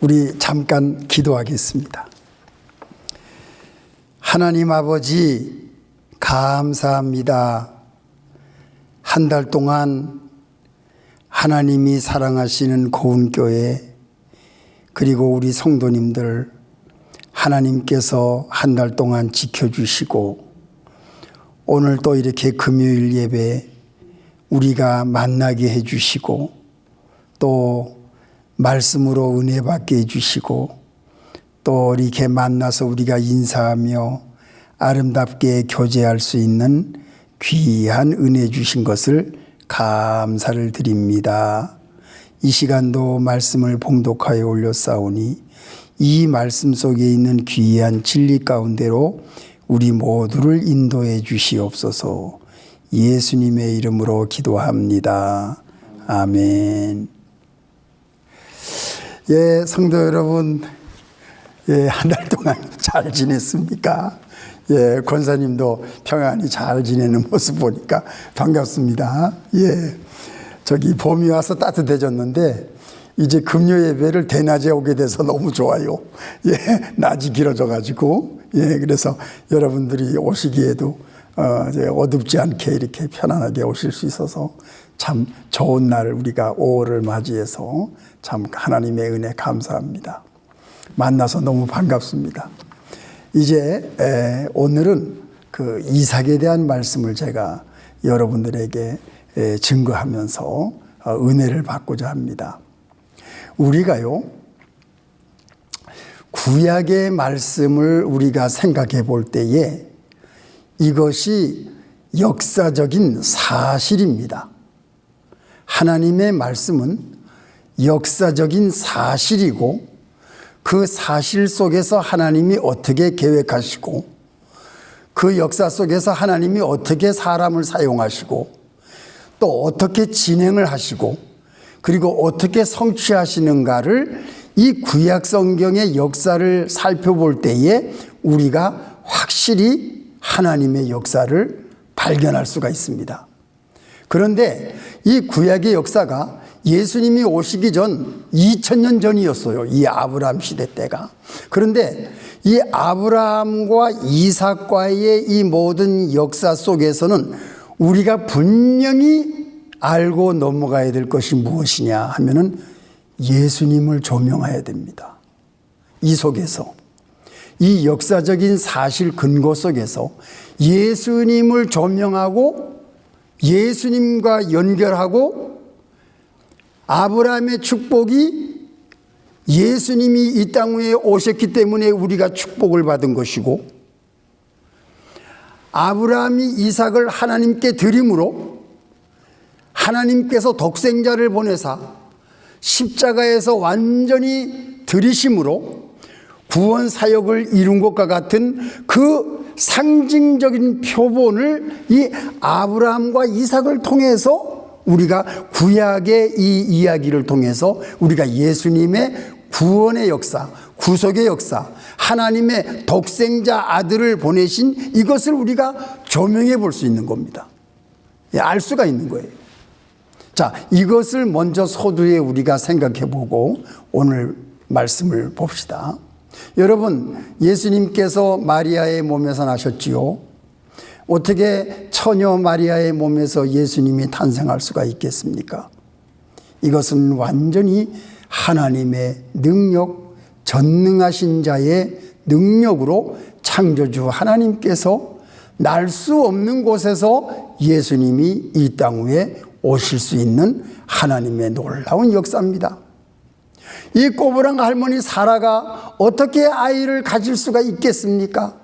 우리 잠깐 기도하겠습니다. 하나님 아버지, 감사합니다. 한 달 동안 하나님이 사랑하시는 고운교회, 그리고 우리 성도님들 하나님께서 한 달 동안 지켜주시고, 오늘 또 이렇게 금요일 예배 우리가 만나게 해주시고, 또 말씀으로 은혜 받게 해주시고, 또 이렇게 만나서 우리가 인사하며 아름답게 교제할 수 있는 귀한 은혜 주신 것을 감사를 드립니다. 이 시간도 말씀을 봉독하여 올렸사오니 이 말씀 속에 있는 귀한 진리 가운데로 우리 모두를 인도해 주시옵소서. 예수님의 이름으로 기도합니다. 아멘. 예, 성도 여러분, 예, 한 달 동안 잘 지냈습니까? 예, 권사님도 평안히 잘 지내는 모습 보니까 반갑습니다. 예, 봄이 와서 따뜻해졌는데 이제 금요 예배를 대낮에 오게 돼서 너무 좋아요. 예, 낮이 길어져가지고, 예, 그래서 여러분들이 오시기에도 어둡지 않게 이렇게 편안하게 오실 수 있어서 참 좋은 날, 우리가 5월을 맞이해서 참 하나님의 은혜 감사합니다. 만나서 너무 반갑습니다. 이제 오늘은 그 이삭에 대한 말씀을 제가 여러분들에게 증거하면서 은혜를 받고자 합니다. 우리가요, 구약의 말씀을 우리가 생각해 볼 때에 이것이 역사적인 사실입니다. 하나님의 말씀은 역사적인 사실이고, 그 사실 속에서 하나님이 어떻게 계획하시고, 그 역사 속에서 하나님이 어떻게 사람을 사용하시고, 또 어떻게 진행을 하시고, 그리고 어떻게 성취하시는가를 이 구약 성경의 역사를 살펴볼 때에 우리가 확실히 하나님의 역사를 발견할 수가 있습니다. 그런데 이 구약의 역사가 예수님이 오시기 전 2000년 전이었어요. 이 아브라함 시대 때가. 그런데 이 아브라함과 이삭과의 이 모든 역사 속에서는 우리가 분명히 알고 넘어가야 될 것이 무엇이냐 하면은 예수님을 조명해야 됩니다. 이 속에서, 이 역사적인 사실 근거 속에서 예수님을 조명하고 예수님과 연결하고, 아브라함의 축복이 예수님이 이 땅 위에 오셨기 때문에 우리가 축복을 받은 것이고, 아브라함이 이삭을 하나님께 드림으로 하나님께서 독생자를 보내사 십자가에서 완전히 들이심으로 구원 사역을 이룬 것과 같은 그 상징적인 표본을 이 아브라함과 이삭을 통해서 우리가 구약의 이 이야기를 통해서 우리가 예수님의 구원의 역사, 구속의 역사, 하나님의 독생자 아들을 보내신 이것을 우리가 조명해 볼 수 있는 겁니다. 알 수가 있는 거예요. 자, 이것을 먼저 소두에 우리가 생각해 보고 오늘 말씀을 봅시다. 여러분, 예수님께서 마리아의 몸에서 나셨지요. 어떻게 처녀 마리아의 몸에서 예수님이 탄생할 수가 있겠습니까? 이것은 완전히 하나님의 능력, 전능하신 자의 능력으로 창조주 하나님께서 날 수 없는 곳에서 예수님이 이 땅 위에 오실 수 있는 하나님의 놀라운 역사입니다. 이 꼬부랑 할머니 사라가 어떻게 아이를 가질 수가 있겠습니까?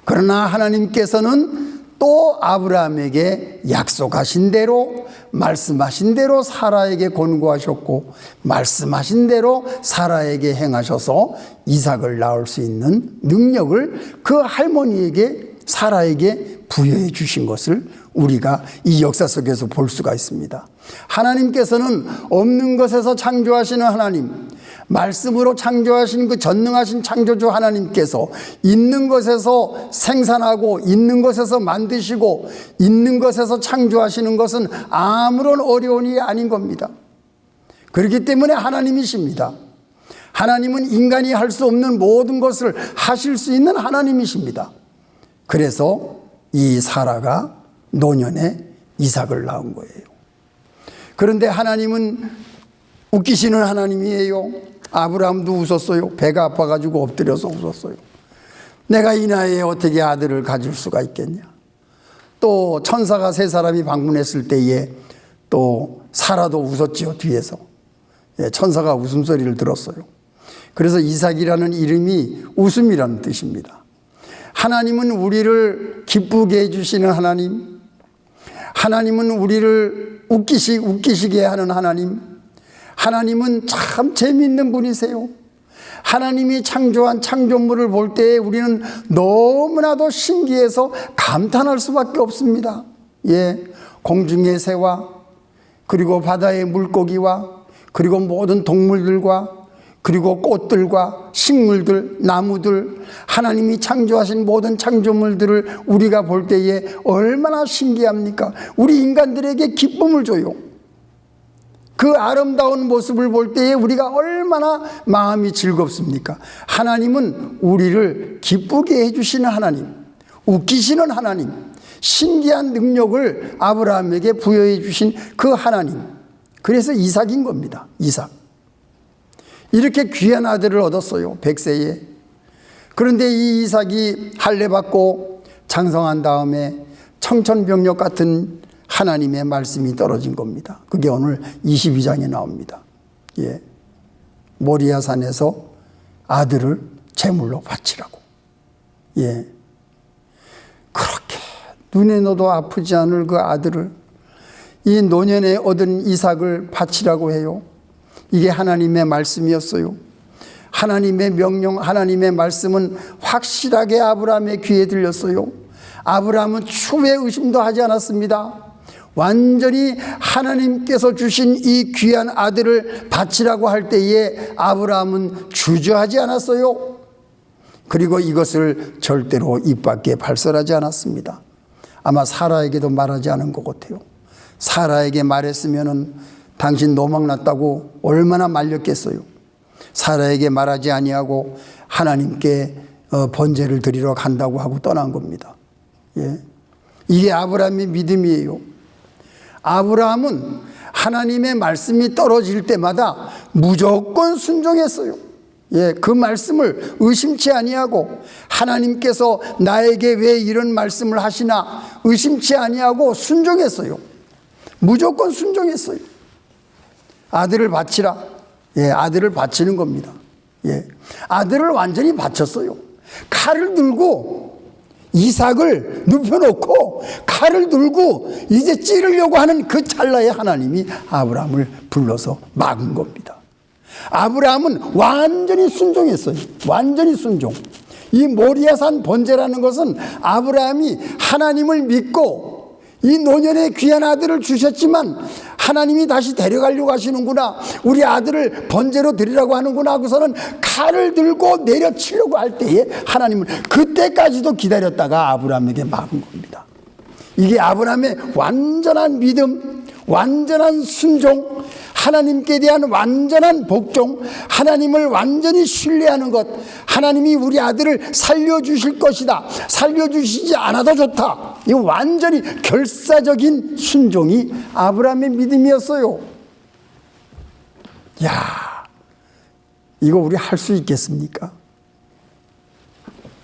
그러나 하나님께서는 또 아브라함에게 약속하신 대로, 말씀하신 대로 사라에게 권고하셨고, 말씀하신 대로 사라에게 행하셔서 이삭을 낳을 수 있는 능력을 그 할머니에게, 사라에게 부여해 주신 것을 우리가 이 역사 속에서 볼 수가 있습니다. 하나님께서는 없는 것에서 창조하시는 하나님, 말씀으로 창조하신 그 전능하신 창조주 하나님께서 있는 것에서 생산하고 있는 것에서 만드시고 있는 것에서 창조하시는 것은 아무런 어려운 일이 아닌 겁니다. 그렇기 때문에 하나님이십니다. 하나님은 인간이 할 수 없는 모든 것을 하실 수 있는 하나님이십니다. 그래서 이 사라가 노년에 이삭을 낳은 거예요. 그런데 하나님은 웃기시는 하나님이에요. 아브라함도 웃었어요. 배가 아파가지고 엎드려서 웃었어요. 내가 이 나이에 어떻게 아들을 가질 수가 있겠냐. 또 천사가 세 사람이 방문했을 때에 또 사라도 웃었지요. 뒤에서 천사가 웃음소리를 들었어요. 그래서 이삭이라는 이름이 웃음이라는 뜻입니다. 하나님은 우리를 기쁘게 해주시는 하나님, 하나님은 우리를 웃기시게 하는 하나님, 하나님은 참 재미있는 분이세요. 하나님이 창조한 창조물을 볼 때에 우리는 너무나도 신기해서 감탄할 수밖에 없습니다. 공중의 새와 그리고 바다의 물고기와 그리고 모든 동물들과 그리고 꽃들과 식물들, 나무들, 하나님이 창조하신 모든 창조물들을 우리가 볼 때에 얼마나 신기합니까? 우리 인간들에게 기쁨을 줘요. 그 아름다운 모습을 볼 때에 우리가 얼마나 마음이 즐겁습니까? 하나님은 우리를 기쁘게 해주시는 하나님, 웃기시는 하나님, 신기한 능력을 아브라함에게 부여해 주신 그 하나님. 그래서 이삭인 겁니다. 이삭. 이렇게 귀한 아들을 얻었어요. 100세에. 그런데 이 이삭이 할례받고 장성한 다음에 청천벽력 같은 하나님의 말씀이 떨어진 겁니다. 그게 오늘 22장에 나옵니다. 모리아 산에서 아들을 제물로 바치라고. 그렇게 눈에 넣어도 아프지 않을 그 아들을 이 노년에 얻은 이삭을 바치라고 해요. 이게 하나님의 말씀이었어요. 하나님의 명령, 하나님의 말씀은 확실하게 아브라함의 귀에 들렸어요. 아브라함은 추후에 의심도 하지 않았습니다. 완전히 하나님께서 주신 이 귀한 아들을 바치라고 할 때에 아브라함은 주저하지 않았어요. 그리고 이것을 절대로 입 밖에 발설하지 않았습니다. 아마 사라에게도 말하지 않은 것 같아요. 사라에게 말했으면은 당신 노망났다고 얼마나 말렸겠어요. 사라에게 말하지 아니하고 하나님께 번제를 드리러 간다고 하고 떠난 겁니다. 이게 아브라함의 믿음이에요. 아브라함은 하나님의 말씀이 떨어질 때마다 무조건 순종했어요. 그 말씀을 의심치 아니하고 하나님께서 나에게 왜 이런 말씀을 하시나 의심치 아니하고 순종했어요. 무조건 순종했어요. 아들을 바치라. 아들을 바치는 겁니다. 아들을 완전히 바쳤어요. 칼을 들고 이삭을 눕혀놓고 칼을 들고 이제 찌르려고 하는 그 찰나에 하나님이 아브라함을 불러서 막은 겁니다. 아브라함은 완전히 순종했어요. 완전히 순종. 이 모리아산 번제라는 것은 아브라함이 하나님을 믿고 이 노년에 귀한 아들을 주셨지만 하나님이 다시 데려가려고 하시는구나, 우리 아들을 번제로 드리라고 하는구나 하고서는 칼을 들고 내려치려고 할 때에 하나님을 그때까지도 기다렸다가 아브라함에게 막은 겁니다. 이게 아브라함의 완전한 믿음, 완전한 순종, 하나님께 대한 완전한 복종, 하나님을 완전히 신뢰하는 것, 하나님이 우리 아들을 살려주실 것이다, 살려주시지 않아도 좋다, 이 완전히 결사적인 순종이 아브라함의 믿음이었어요. 이거 우리 할 수 있겠습니까?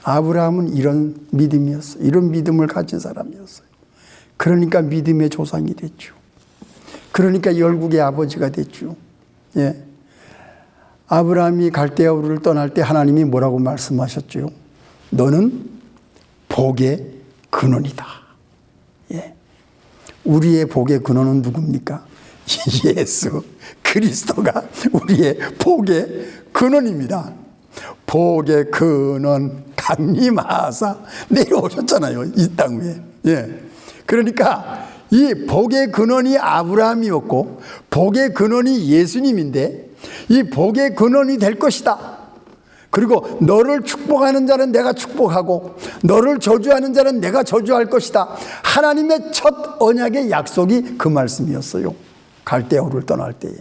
아브라함은 이런 믿음이었어요. 이런 믿음을 가진 사람이었어요. 그러니까 믿음의 조상이 됐죠. 그러니까 열국의 아버지가 됐죠. 아브라함이 갈대아 우르를 떠날 때 하나님이 뭐라고 말씀하셨죠? 너는 복의 근원이다. 우리의 복의 근원은 누굽니까? 예수 그리스도가 우리의 복의 근원입니다. 복의 근원 강림하사 내려오셨잖아요. 이 땅 위에. 그러니까 이 복의 근원이 아브라함이었고 복의 근원이 예수님인데 이 복의 근원이 될 것이다. 그리고 너를 축복하는 자는 내가 축복하고 너를 저주하는 자는 내가 저주할 것이다. 하나님의 첫 언약의 약속이 그 말씀이었어요. 갈대아우를 떠날 때에.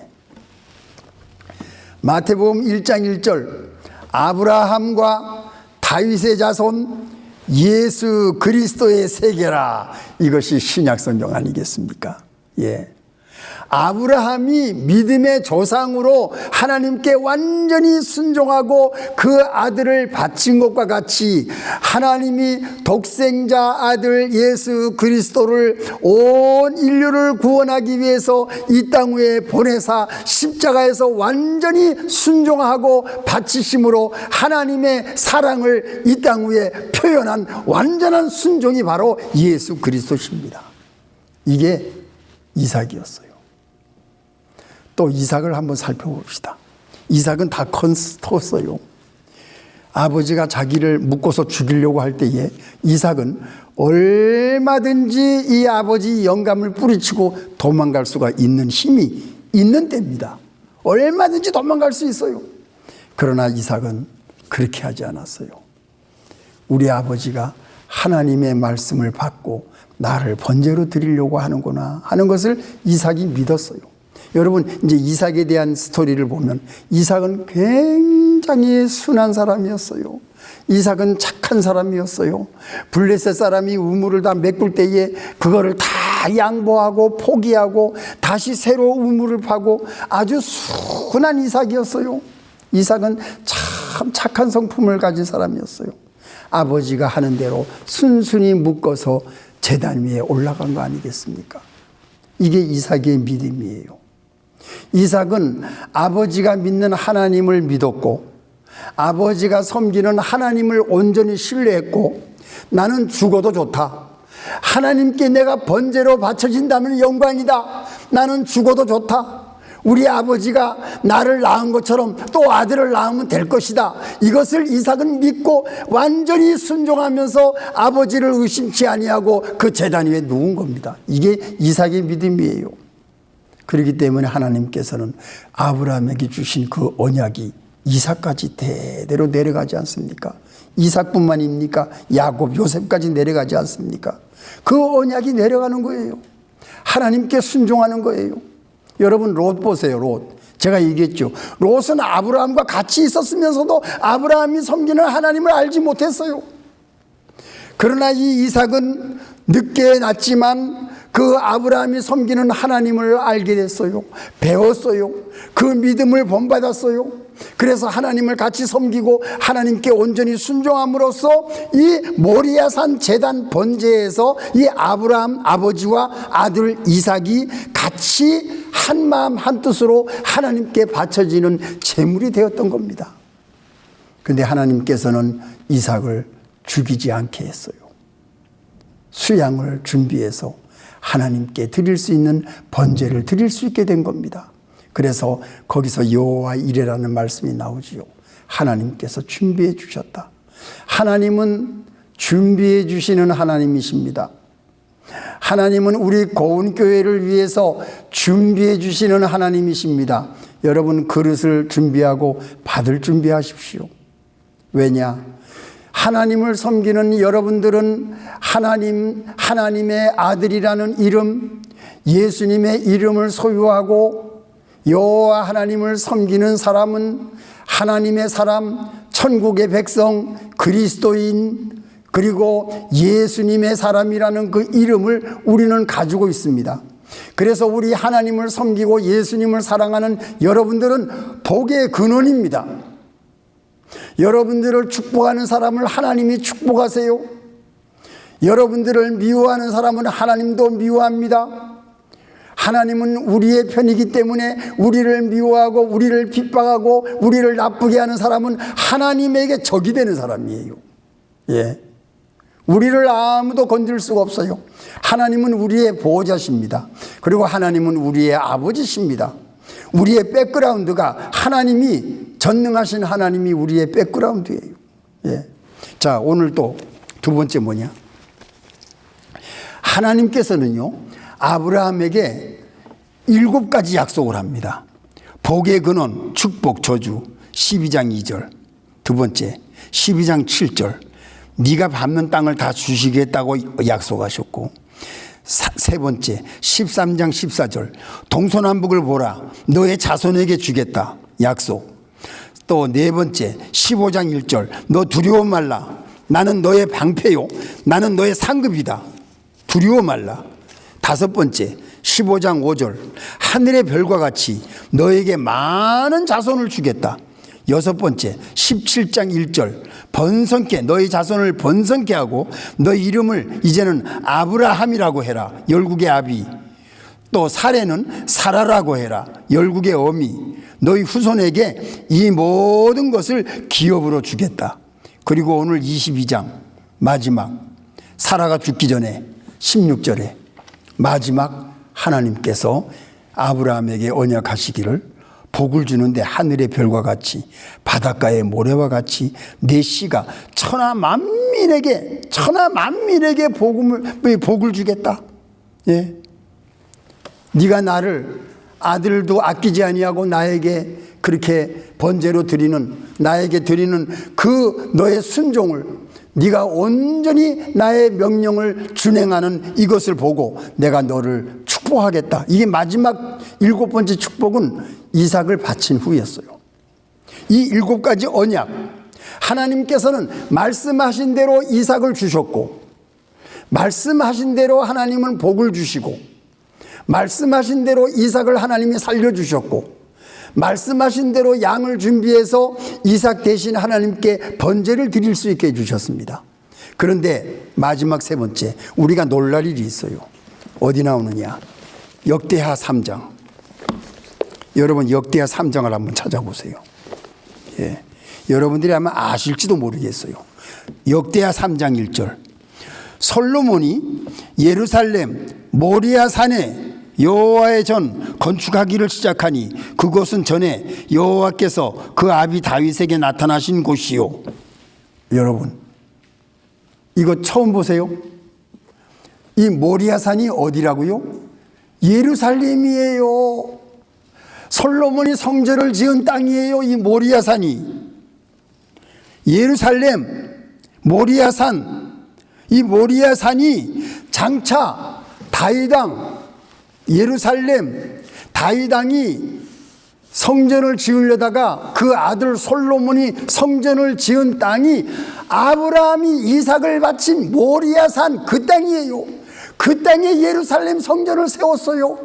마태복음 1장 1절 아브라함과 다윗의 자손 예수 그리스도의 세계라. 이것이 신약성경 아니겠습니까? 예. 아브라함이 믿음의 조상으로 하나님께 완전히 순종하고 그 아들을 바친 것과 같이 하나님이 독생자 아들 예수 그리스도를 온 인류를 구원하기 위해서 이 땅 위에 보내사 십자가에서 완전히 순종하고 바치심으로 하나님의 사랑을 이 땅 위에 표현한 완전한 순종이 바로 예수 그리스도십니다. 이게 이삭이었어요. 또 이삭을 한번 살펴봅시다. 이삭은 다 컸어요. 아버지가 자기를 묶어서 죽이려고 할 때에 이삭은 얼마든지 이 아버지 영감을 뿌리치고 도망갈 수가 있는 힘이 있는 때입니다. 얼마든지 도망갈 수 있어요. 그러나 이삭은 그렇게 하지 않았어요. 우리 아버지가 하나님의 말씀을 받고 나를 번제로 드리려고 하는구나 하는 것을 이삭이 믿었어요. 여러분, 이제 이삭에 대한 스토리를 보면 이삭은 굉장히 순한 사람이었어요. 이삭은 착한 사람이었어요. 블레셋 사람이 우물을 다 메꿀 때에 그거를 다 양보하고 포기하고 다시 새로 우물을 파고 아주 순한 이삭이었어요. 이삭은 참 착한 성품을 가진 사람이었어요. 아버지가 하는 대로 순순히 묶어서 제단 위에 올라간 거 아니겠습니까? 이게 이삭의 믿음이에요. 이삭은 아버지가 믿는 하나님을 믿었고 아버지가 섬기는 하나님을 온전히 신뢰했고 나는 죽어도 좋다. 하나님께 내가 번제로 바쳐진다면 영광이다. 나는 죽어도 좋다. 우리 아버지가 나를 낳은 것처럼 또 아들을 낳으면 될 것이다. 이것을 이삭은 믿고 완전히 순종하면서 아버지를 의심치 아니하고 그 제단 위에 누운 겁니다. 이게 이삭의 믿음이에요. 그렇기 때문에 하나님께서는 아브라함에게 주신 그 언약이 이삭까지 대대로 내려가지 않습니까? 이삭뿐만입니까? 야곱, 요셉까지 내려가지 않습니까? 그 언약이 내려가는 거예요. 하나님께 순종하는 거예요. 여러분, 롯 보세요. 롯. 제가 얘기했죠. 롯은 아브라함과 같이 있었으면서도 아브라함이 섬기는 하나님을 알지 못했어요. 그러나 이 이삭은 늦게 났지만 그 아브라함이 섬기는 하나님을 알게 됐어요. 배웠어요. 그 믿음을 본받았어요. 그래서 하나님을 같이 섬기고 하나님께 온전히 순종함으로써 이 모리아산 제단 번제에서 이 아브라함 아버지와 아들 이삭이 같이 한 마음 한 뜻으로 하나님께 바쳐지는 제물이 되었던 겁니다. 그런데 하나님께서는 이삭을 죽이지 않게 했어요. 수양을 준비해서 하나님께 드릴 수 있는 번제를 드릴 수 있게 된 겁니다. 그래서 거기서 여호와 이레라는 말씀이 나오지요. 하나님께서 준비해 주셨다. 하나님은 준비해 주시는 하나님이십니다. 하나님은 우리 고운교회를 위해서 준비해 주시는 하나님이십니다. 여러분, 그릇을 준비하고 받을 준비하십시오. 왜냐? 하나님을 섬기는 여러분들은 하나님의 아들이라는 이름, 예수님의 이름을 소유하고 여호와 하나님을 섬기는 사람은 하나님의 사람, 천국의 백성, 그리스도인, 그리고 예수님의 사람이라는 그 이름을 우리는 가지고 있습니다. 그래서 우리 하나님을 섬기고 예수님을 사랑하는 여러분들은 복의 근원입니다. 여러분들을 축복하는 사람을 하나님이 축복하세요. 여러분들을 미워하는 사람은 하나님도 미워합니다. 하나님은 우리의 편이기 때문에 우리를 미워하고 우리를 핍박하고 우리를 나쁘게 하는 사람은 하나님에게 적이 되는 사람이에요. 예. 우리를 아무도 건들 수가 없어요. 하나님은 우리의 보호자십니다. 그리고 하나님은 우리의 아버지십니다. 우리의 백그라운드가 하나님이 전능하신 하나님이 우리의 백그라운드예요. 예. 자, 오늘 또 두 번째 뭐냐? 하나님께서는요, 아브라함에게 7가지 약속을 합니다. 복의 근원, 축복, 저주, 12장 2절. 두 번째, 12장 7절. 네가 밟는 땅을 다 주시겠다고 약속하셨고, 세 번째, 13장 14절. 동서남북을 보라. 너의 자손에게 주겠다. 약속. 또 네 번째 15장 1절 너 두려워 말라. 나는 너의 방패요. 나는 너의 상급이다. 두려워 말라. 다섯 번째 15장 5절 하늘의 별과 같이 너에게 많은 자손을 주겠다. 여섯 번째 17장 1절 번성케 너희 자손을 번성케 하고 너희 이름을 이제는 아브라함이라고 해라. 열국의 아비. 또 사레는 사라라고 해라. 열국의 어미. 너희 후손에게 이 모든 것을 기업으로 주겠다. 그리고 오늘 22장 마지막 사라가 죽기 전에 16절에 마지막 하나님께서 아브라함에게 언약하시기를 복을 주는데 하늘의 별과 같이 바닷가의 모래와 같이 내 씨가 천하 만민에게 복을 주겠다. 예. 네가 나를 아들도 아끼지 아니하고 나에게 그렇게 번제로 드리는 나에게 드리는 그 너의 순종을 네가 온전히 나의 명령을 준행하는 이것을 보고 내가 너를 축복하겠다. 이게 마지막 일곱 번째 축복은 이삭을 바친 후였어요. 이 일곱 가지 언약 하나님께서는 말씀하신 대로 이삭을 주셨고 말씀하신 대로 하나님은 복을 주시고 말씀하신 대로 이삭을 하나님이 살려주셨고 말씀하신 대로 양을 준비해서 이삭 대신 하나님께 번제를 드릴 수 있게 해주셨습니다. 그런데 마지막 세 번째 우리가 놀랄 일이 있어요. 어디 나오느냐? 역대하 3장. 여러분 역대하 3장을 한번 찾아보세요. 예. 여러분들이 아마 아실지도 모르겠어요. 역대하 3장 1절 솔로몬이 예루살렘 모리아 산에 여호와의 전 건축하기를 시작하니 그곳은 전에 여호와께서 그 아비 다윗에게 나타나신 곳이요. 여러분 이거 처음 보세요. 이 모리아 산이 어디라고요? 예루살렘이에요. 솔로몬이 성전을 지은 땅이에요. 이 모리아 산이. 예루살렘 모리아 산. 이 모리아 산이 장차 다윗 왕 예루살렘 다윗 왕이 성전을 지으려다가 그 아들 솔로몬이 성전을 지은 땅이 아브라함이 이삭을 바친 모리아 산 그 땅이에요. 그 땅에 예루살렘 성전을 세웠어요.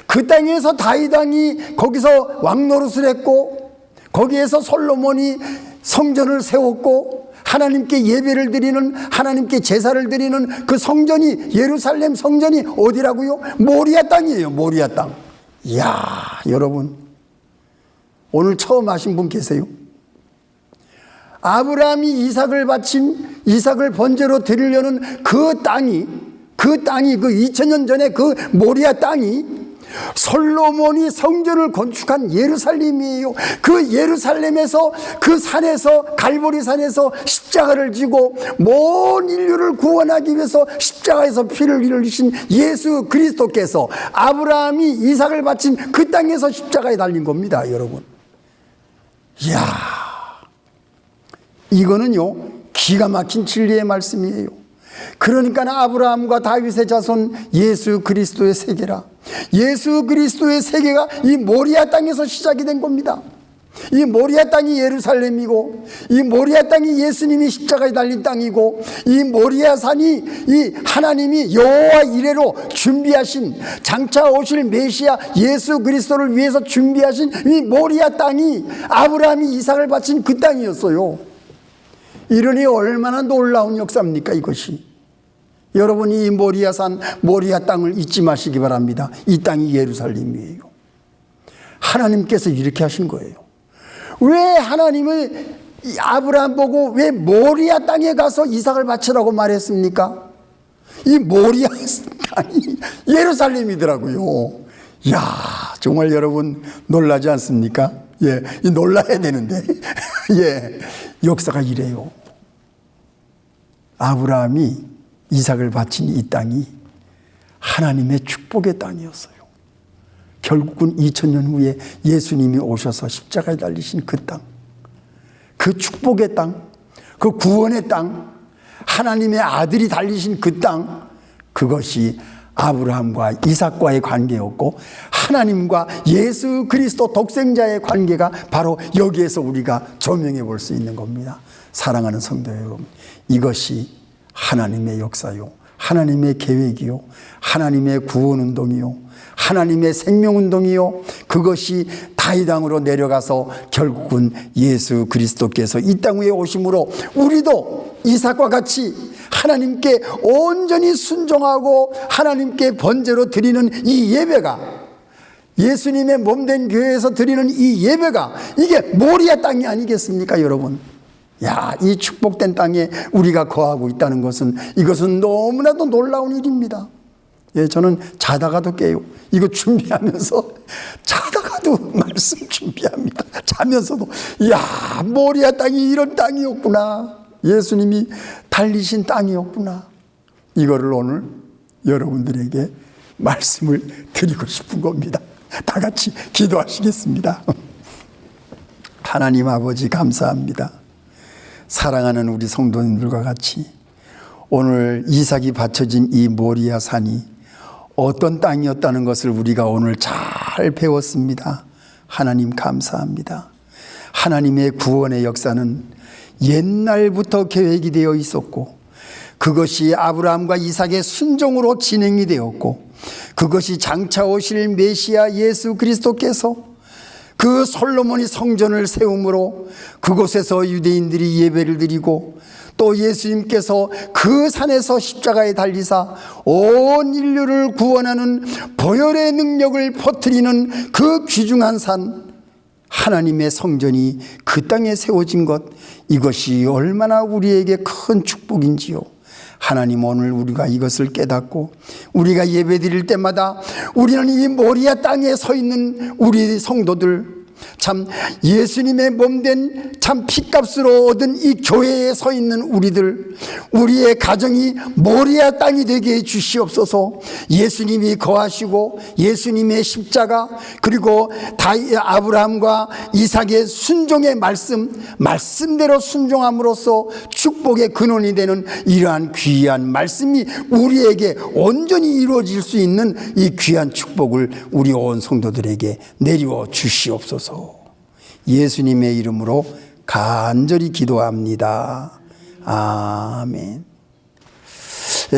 그 땅에서 다윗 왕이 거기서 왕노릇을 했고 거기에서 솔로몬이 성전을 세웠고 하나님께 예배를 드리는 하나님께 제사를 드리는 그 성전이 예루살렘 성전이 어디라고요? 모리아 땅이에요. 모리아 땅. 이야 여러분 오늘 처음 하신 분 계세요? 아브라함이 이삭을 바친 이삭을 번제로 드리려는 그 땅이 그 2000년 전에 그 모리아 땅이 솔로몬이 성전을 건축한 예루살렘이에요. 그 예루살렘에서 그 산에서 갈보리 산에서 십자가를 지고 온 인류를 구원하기 위해서 십자가에서 피를 흘리신 예수 그리스도께서 아브라함이 이삭을 바친 그 땅에서 십자가에 달린 겁니다. 여러분 이야 이거는요 기가 막힌 진리의 말씀이에요. 그러니까 아브라함과 다윗의 자손 예수 그리스도의 세계라. 예수 그리스도의 세계가 이 모리아 땅에서 시작이 된 겁니다. 이 모리아 땅이 예루살렘이고 이 모리아 땅이 예수님이 십자가에 달린 땅이고 이 모리아 산이 이 하나님이 여호와 이레로 준비하신 장차 오실 메시아 예수 그리스도를 위해서 준비하신 이 모리아 땅이 아브라함이 이삭을 바친 그 땅이었어요. 이러니 얼마나 놀라운 역사입니까 이것이. 여러분이 이 모리아산 모리아 땅을 잊지 마시기 바랍니다. 이 땅이 예루살렘이에요. 하나님께서 이렇게 하신 거예요. 왜 하나님을 아브라함 보고 왜 모리아 땅에 가서 이삭을 바치라고 말했습니까? 이 모리아 땅이 예루살렘이더라고요. 이야 정말 여러분 놀라지 않습니까? 예, 놀라야 되는데 예, 역사가 이래요. 아브라함이 이삭을 바친 이 땅이 하나님의 축복의 땅이었어요. 결국은 2000년 후에 예수님이 오셔서 십자가에 달리신 그 땅, 그 축복의 땅, 그 구원의 땅, 하나님의 아들이 달리신 그 땅, 그것이 아브라함과 이삭과의 관계였고 하나님과 예수 그리스도 독생자의 관계가 바로 여기에서 우리가 조명해 볼 수 있는 겁니다. 사랑하는 성도 여러분, 이것이 하나님의 역사요, 하나님의 계획이요, 하나님의 구원운동이요, 하나님의 생명운동이요, 그것이 다윗 땅으로 내려가서 결국은 예수 그리스도께서 이 땅 위에 오심으로 우리도 이삭과 같이 하나님께 온전히 순종하고 하나님께 번제로 드리는 이 예배가, 예수님의 몸된 교회에서 드리는 이 예배가 이게 모리아 땅이 아니겠습니까 여러분? 야, 이 축복된 땅에 우리가 거하고 있다는 것은, 이것은 너무나도 놀라운 일입니다. 예, 저는 자다가도 깨요. 이거 준비하면서 자다가도 말씀 준비합니다. 자면서도 야, 모리아 땅이 이런 땅이었구나, 예수님이 달리신 땅이었구나, 이거를 오늘 여러분들에게 말씀을 드리고 싶은 겁니다. 다 같이 기도하시겠습니다. 하나님 아버지, 감사합니다. 사랑하는 우리 성도님들과 같이 오늘 이삭이 바쳐진 이 모리아 산이 어떤 땅이었다는 것을 우리가 오늘 잘 배웠습니다. 하나님 감사합니다. 하나님의 구원의 역사는 옛날부터 계획이 되어 있었고, 그것이 아브라함과 이삭의 순종으로 진행이 되었고, 그것이 장차 오실 메시아 예수 그리스도께서 그 솔로몬이 성전을 세움으로 그곳에서 유대인들이 예배를 드리고, 또 예수님께서 그 산에서 십자가에 달리사 온 인류를 구원하는 보혈의 능력을 퍼뜨리는 그 귀중한 산, 하나님의 성전이 그 땅에 세워진 것, 이것이 얼마나 우리에게 큰 축복인지요. 하나님, 오늘 우리가 이것을 깨닫고 우리가 예배 드릴 때마다 우리는 이 모리아 땅에 서 있는 우리 성도들, 참 예수님의 몸된 참 핏값으로 얻은 이 교회에 서 있는 우리들, 우리의 가정이 모리아 땅이 되게 해 주시옵소서. 예수님이 거하시고 예수님의 십자가, 그리고 아브라함과 이삭의 순종의 말씀대로 순종함으로써 축복의 근원이 되는 이러한 귀한 말씀이 우리에게 온전히 이루어질 수 있는 이 귀한 축복을 우리 온 성도들에게 내리워 주시옵소서. 예수님의 이름으로 간절히 기도합니다. 아멘.